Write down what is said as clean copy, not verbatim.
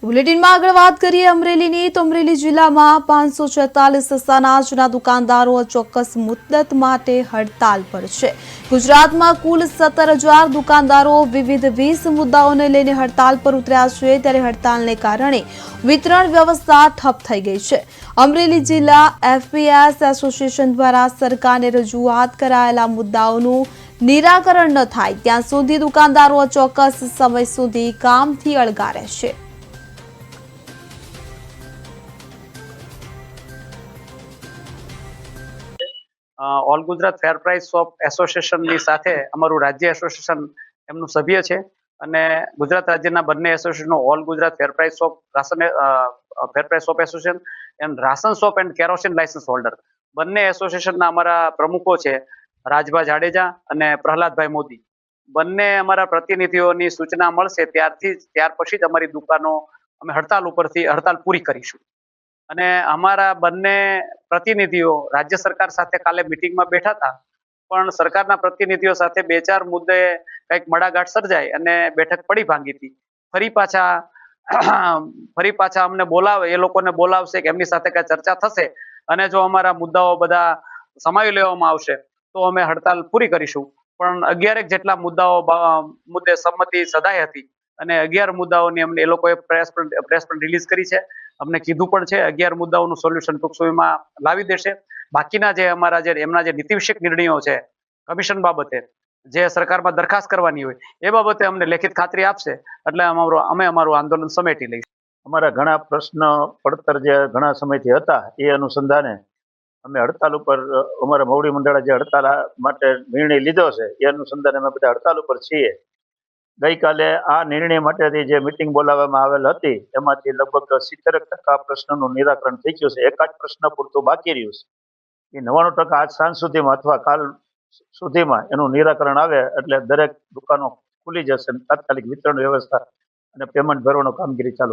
બુલેટિનમાં આગળ વાત કરીએ અમરેલીની તો અમરેલી જિલ્લામાં 546 અનાજના દુકાનદારો ચોક્કસ મુદ્દત માટે હડતાલ પર છે। ગુજરાતમાં કુલ 17,000 દુકાનદારો વિવિધ 20 મુદ્દાઓને લઈને હડતાલ પર ઉતર્યા છે, ત્યારે હડતાલને કારણે વિતરણ વ્યવસ્થા ઠપ થઈ ગઈ છે। અમરેલી જિલ્લા એફપીએસ એસોસિએશન દ્વારા સરકારને રજૂઆત કરાયેલા મુદ્દાઓનું નિરાકરણ ન થાય ત્યાં સુધી દુકાનદારો ચોક્કસ સમય સુધી કામથી અળગા રહેશે। All Gujarat fair price shop એસોસિએશનની સાથે અમારું રાજ્ય એસોસિએશન એમનું સભ્ય છે અને ગુજરાત રાજ્યના બંને એસોસિએશનો all Gujarat fair price shop fair price shop association and ration shop and kerosene licence holder બંને એસોસિએશનના અમારા પ્રમુખો છે રાજભા જાડેજા અને પ્રહલાદભાઈ મોદી। બંને અમારા પ્રતિનિધિઓની સૂચના મળશે ત્યાર પછી જ અમારી દુકાનો અમે હડતાલ પૂરી કરીશું। અને અમારા બંને પ્રતિનિધિઓ રાજ્ય સરકાર સાથે કાલે મીટિંગમાં બેઠા હતા, પણ સરકારના પ્રતિનિધિઓ સાથે 2-4 મુદ્દે કંઈક મડાગાંઠ સર્જાય અને બેઠક પડી ભાંગી હતી। ફરી પાછા અમને બોલાવે, એ લોકોને બોલાવશે કે એમની સાથે કઈ ચર્ચા થશે અને જો અમારા મુદ્દાઓ બધા સમાવી લેવામાં આવશે તો અમે હડતાલ પૂરી કરીશું। પણ 11 જેટલા મુદ્દે સંમતિ સધાઈ હતી અને 11 મુદ્દાઓની અમને એ લોકોએ પ્રેસ પણ રિલીઝ કરી છે। અમને કીધું પણ છે 11 મુદ્દાઓનું સોલ્યુશન ટૂંક સમયમાં લાવી દેશે। બાકીના જે એમના જે નીતિ વિષયક નિર્ણયો છે કમિશન બાબતે જે સરકારમાં દરખાસ્ત કરવાની હોય એ બાબતે અમને લેખિત ખાતરી આપશે એટલે અમે અમારું આંદોલન સમેટી લઈશું। અમારા ઘણા પ્રશ્ન પડતર જે ઘણા સમયથી હતા એ અનુસંધાને અમે હડતાલ ઉપર અમારા મોવડી મંડળે જે હડતાલ માટે નિર્ણય લીધો છે એ અનુસંધાને અમે બધા હડતાલ ઉપર છીએ। ગઈકાલે આ નિર્ણય માટેની જે મિટિંગ બોલાવવામાં આવેલ હતી એમાંથી લગભગ 70% પ્રશ્નનું નિરાકરણ થઈ ગયું છે। એકાદ પ્રશ્ન પૂરતું બાકી રહ્યું છે, એ 99% આજ સાંજ સુધીમાં અથવા કાલ સુધીમાં એનું નિરાકરણ આવે એટલે દરેક દુકાનો ખુલી જશે, તાત્કાલિક વિતરણ વ્યવસ્થા અને પેમેન્ટ ભરવાનું કામગીરી ચાલુ